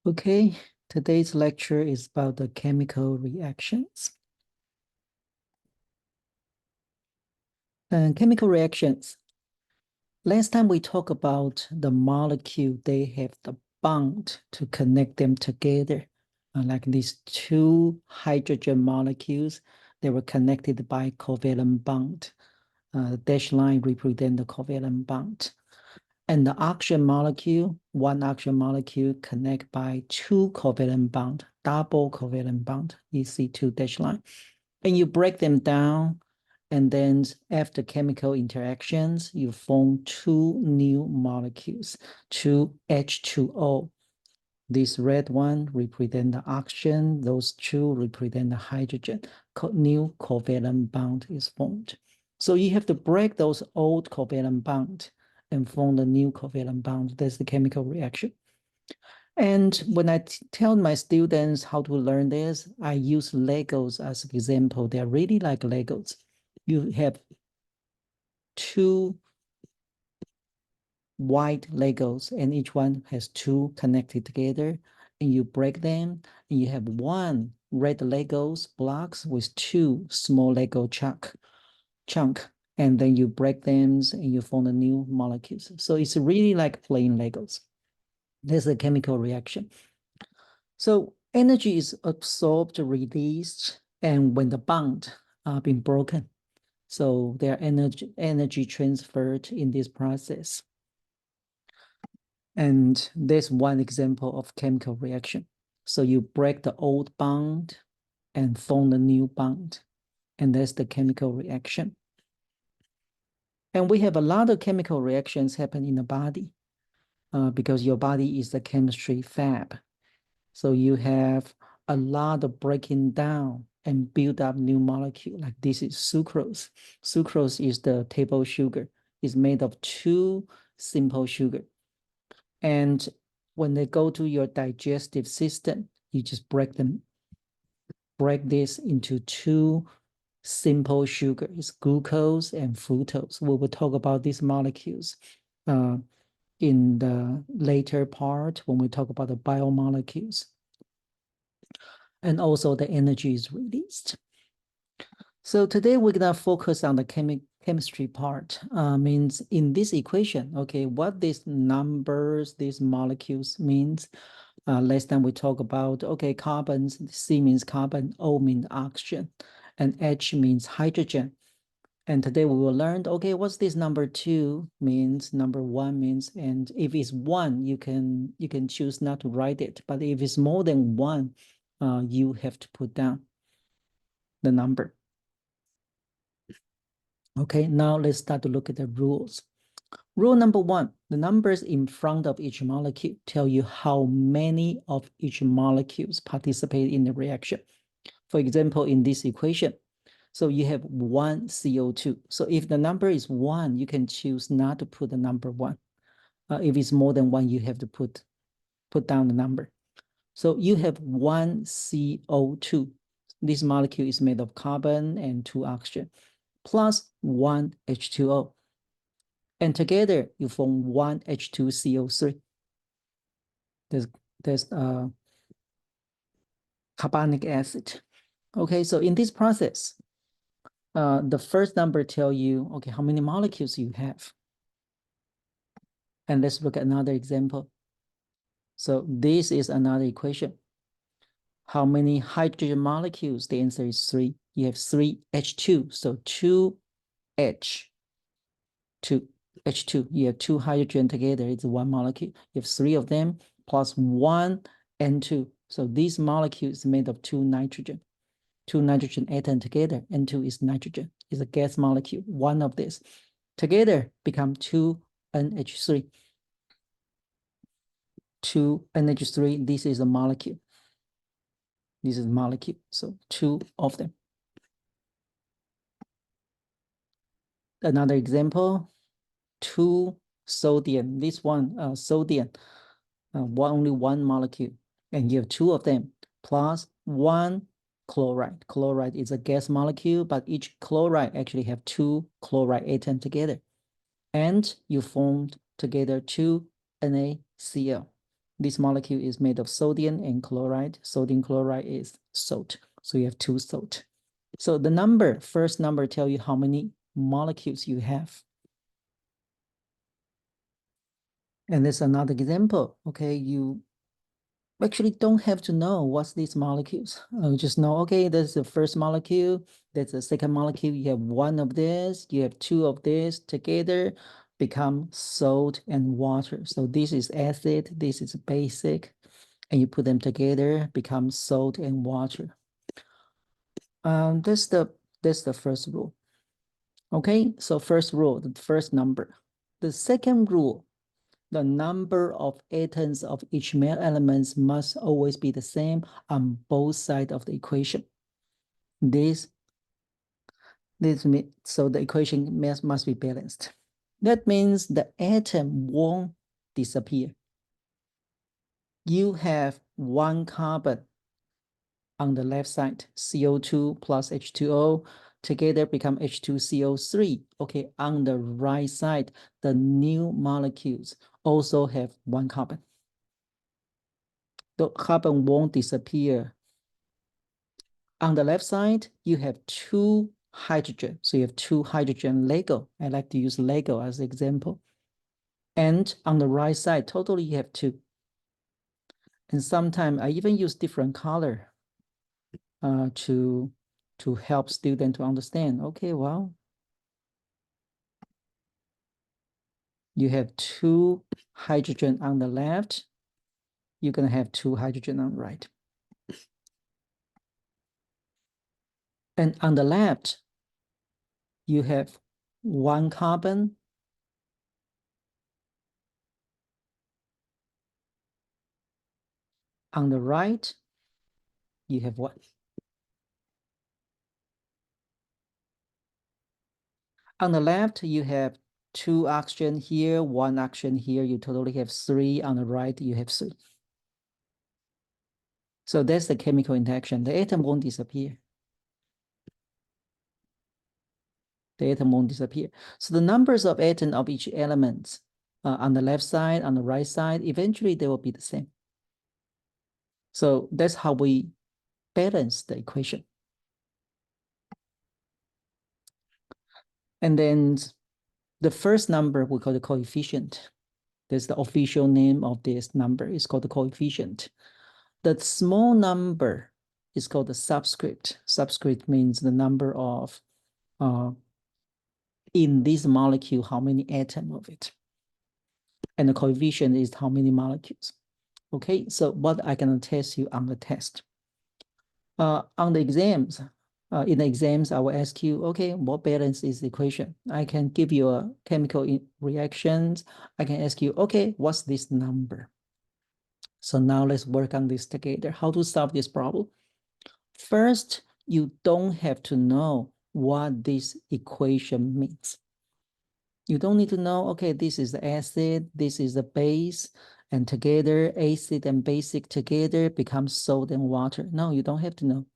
Okay, today's lecture is about the chemical reactions. And chemical reactions. Last time we talked about the molecule, they have the bond to connect them together. Like these two hydrogen molecules, they were connected by covalent bond. Dash line represent the covalent bond. And the oxygen molecule, one oxygen molecule connect by two covalent bond, double covalent bond, EC2 dash line. And you break them down, and then after chemical interactions, you form two new molecules, two H2O. This red one represent the oxygen, those two represent the hydrogen. New covalent bond is formed. So you have to break those old covalent bond and form the new covalent bond. That's the chemical reaction. And when I tell my students how to learn this, I use Legos as an example. They're really like Legos. You have two white Legos, and each one has two connected together, and you break them, and you have one red Legos blocks with two small Lego chunk, and then you break them, and you form the new molecules. So it's really like playing Legos. There's a chemical reaction. So energy is absorbed, released, and when the bond are being broken, so there are energy transferred in this process. And there's one example of chemical reaction. So you break the old bond and form the new bond, and that's the chemical reaction. And we have a lot of chemical reactions happen in the body because your body is the chemistry fab. So you have a lot of breaking down and build up new molecule. Like this is sucrose. Sucrose is the table sugar. It's made of two simple sugar. And when they go to your digestive system, you just break this into two simple sugar. It's glucose and fructose. We will talk about these molecules in the later part when we talk about the biomolecules. And also the energy is released. So today we're gonna focus on the chemistry part. Means in this equation, okay, what these numbers, these molecules means. Last time we talked about, okay, carbons, C means carbon, O means oxygen, and H means hydrogen. And today we will learn, okay, what's this number 2 means, number 1 means, and if it's 1, you can choose not to write it. But if it's more than 1, you have to put down the number. Okay, now let's start to look at the rules. Rule number 1, the numbers in front of each molecule tell you how many of each molecules participate in the reaction. For example, in this equation, so you have 1 CO2. So if the number is 1, you can choose not to put the number 1. If it's more than 1, you have to put down the number. So you have 1 CO2. This molecule is made of carbon and 2 oxygen, plus 1 H2O. And together you form 1 H2CO3. There's carbonic acid. Okay, so in this process, the first number tell you, okay, how many molecules you have. And let's look at another example. So this is another equation. How many hydrogen molecules? The answer is 3. You have 3 H2, so 2 H, 2 H2. You have 2 hydrogen together, it's 1 molecule. You have 3 of them plus 1 N2. So this molecule is made of 2 nitrogen. 2 nitrogen atoms together, N2 is nitrogen. It's a gas molecule. 1 of this together become 2 NH3. 2 NH3, this is a molecule. This is a molecule, so 2 of them. Another example, 2 sodium. This one, sodium, only 1 molecule, and you have 2 of them, plus 1 chloride. Chloride is a gas molecule, but each chloride actually have 2 chloride atoms together. And you formed together 2 NaCl. This molecule is made of sodium and chloride. Sodium chloride is salt. So you have 2 salt. So the first number tell you how many molecules you have. And there's another example, okay? You actually don't have to know what's these molecules. You just know, okay, there's the first molecule, there's the second molecule, you have 1 of this, you have 2 of this, together become salt and water. So this is acid, this is basic, and you put them together, become salt and water. That's the first rule. Okay, so first rule, the first number. The second rule, the number of atoms of each male element must always be the same on both sides of the equation. This means, so the equation must be balanced. That means the atom won't disappear. You have 1 carbon on the left side, CO2 plus H2O, together become H2CO3. Okay, on the right side, the new molecules also have 1 carbon. The carbon won't disappear. On the left side, you have 2 hydrogen. So you have 2 hydrogen Lego. I like to use Lego as an example. And on the right side, totally you have 2. And sometimes I even use different color to help students to understand. Okay, well, you have 2 hydrogen on the left. You're going to have 2 hydrogen on the right. And on the left, you have 1 carbon. On the right, you have what? On the left, you have 2 oxygen here, 1 oxygen here. You totally have 3. On the right, you have 3. So that's the chemical interaction. The atom won't disappear. The atom won't disappear. So the numbers of atoms of each element on the left side, on the right side, eventually they will be the same. So that's how we balance the equation. And then the first number we call the coefficient. That's the official name of this number. It's called the coefficient. The small number is called the subscript. Subscript means the number of, in this molecule, how many atoms of it. And the coefficient is how many molecules. Okay, so what I can test you on the test. On the exams, in the exams, I will ask you, okay, what balance is the equation? I can give you a chemical reactions. I can ask you, okay, what's this number? So now let's work on this together. How to solve this problem? First, you don't have to know what this equation means. You don't need to know, okay, this is the acid, this is the base, and together, acid and basic together become salt and water. No, you don't have to know.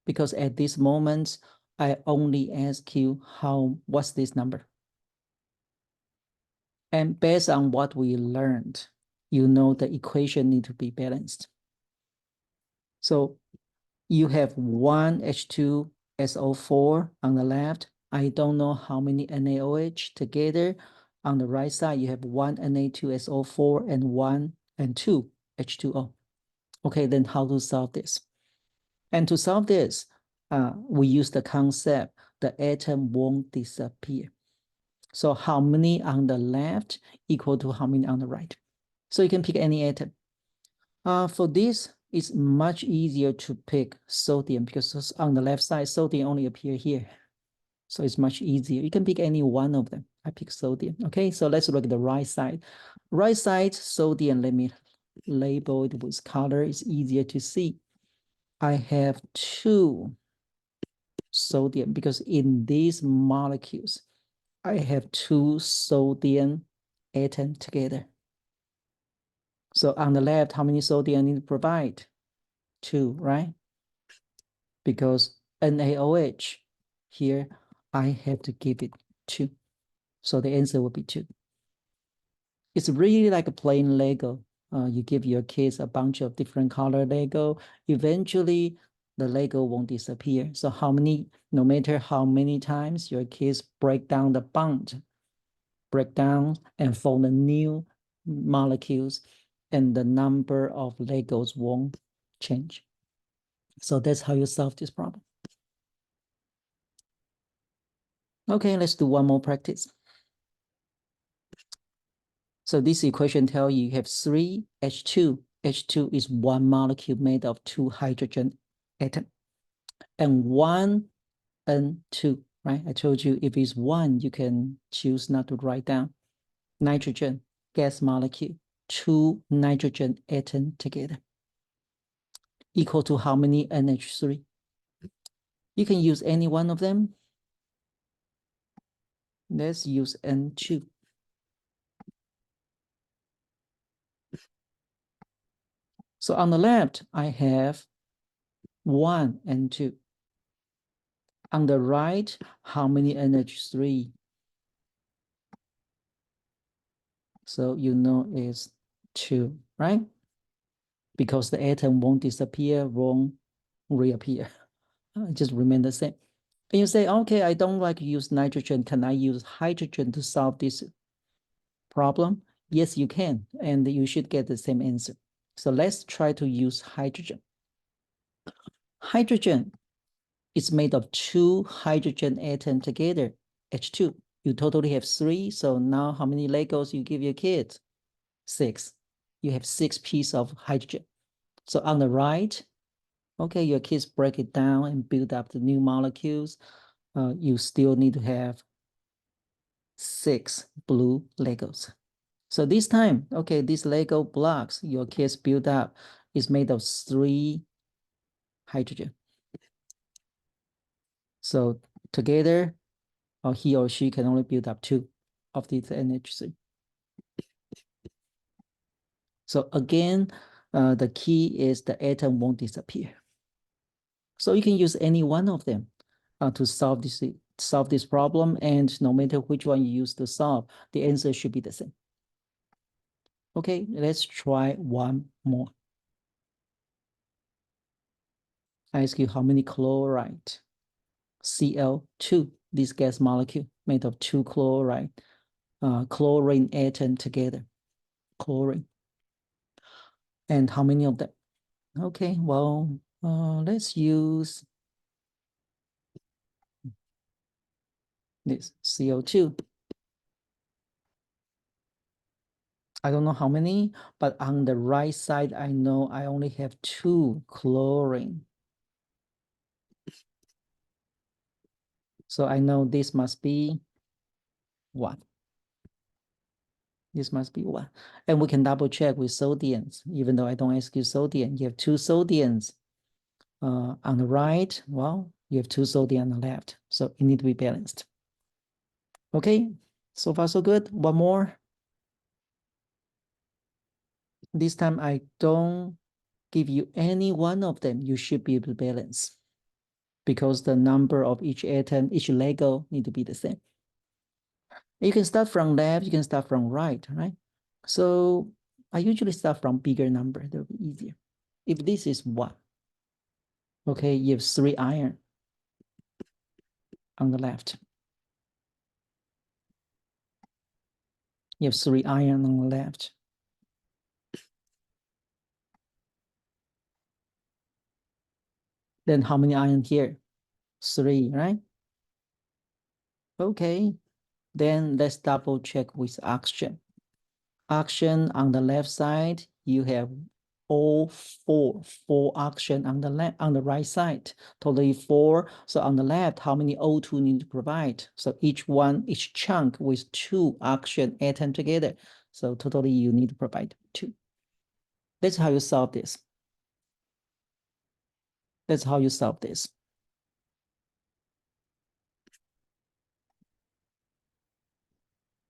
Because at this moment, I only ask you what's this number? And based on what we learned, you know the equation need to be balanced. So you have 1 H2SO4 on the left. I don't know how many NaOH together. On the right side, you have 1 Na2SO4 and 1 and 2 H2O. Okay, then how to solve this? And to solve this, we use the concept, the atom won't disappear. So how many on the left equal to how many on the right? So you can pick any atom. For this, it's much easier to pick sodium because on the left side, sodium only appear here. So it's much easier. You can pick any one of them. I pick sodium. Okay, so let's look at the right side. Right side, sodium, let me label it with color. It's easier to see. I have 2 sodium because in these molecules, I have 2 sodium atoms together. So on the left, how many sodium I need to provide? 2, right? Because NaOH, here, I have to give it 2. So the answer will be 2. It's really like a plain Lego. you give your kids a bunch of different color Lego, eventually the Lego won't disappear. So no matter how many times your kids break down the bond, break down and form the new molecules, and the number of Legos won't change. So that's how you solve this problem. Okay, let's do one more practice. So this equation tells you have 3 H2. H2 is one molecule made of 2 hydrogen atoms. And 1 N2, right? I told you if it's 1, you can choose not to write down. Nitrogen, gas molecule, 2 nitrogen atoms together. Equal to how many NH3? You can use any one of them. Let's use N2. So on the left, I have 1 and 2. On the right, how many NH3? So you know it's 2, right? Because the atom won't disappear, won't reappear. It just remain the same. And you say, okay, I don't like to use nitrogen. Can I use hydrogen to solve this problem? Yes, you can. And you should get the same answer. So let's try to use hydrogen. Hydrogen is made of 2 hydrogen atoms together, H2. You totally have 3. So now how many Legos you give your kids? 6. You have 6 pieces of hydrogen. So on the right, okay, your kids break it down and build up the new molecules. You still need to have 6 blue Legos. So this time, okay, these Lego blocks your kids build up is made of 3 hydrogen. So together, he or she can only build up 2 of these NH3. So again, the key is the atom won't disappear. So you can use any one of them to solve this problem, and no matter which one you use to solve, the answer should be the same. Okay, let's try one more. I ask you how many chloride? Cl2, this gas molecule made of 2 chloride, chlorine atom together, chlorine. And how many of them? Okay, well, let's use this CO2. I don't know how many, but on the right side, I know I only have 2 chlorine. So I know this must be 1. This must be 1. And we can double check with sodiums, even though I don't ask you sodium. You have 2 sodiums on the right. Well, you have 2 sodium on the left. So it need to be balanced. Okay, so far so good. One more. This time I don't give you any one of them. You should be able to balance because the number of each atom, each Lego need to be the same. You can start from left, you can start from right? So I usually start from bigger number. That'll be easier. If this is 1, okay, you have 3 iron on the left. You have 3 iron on the left. Then how many iron here? 3, right? Okay, then let's double check with oxygen. Oxygen on the left side, you have all 4 oxygen on the right side, totally 4. So on the left, how many O2 need to provide? So each chunk with 2 oxygen atom together. So totally you need to provide 2. That's how you solve this. That's how you solve this.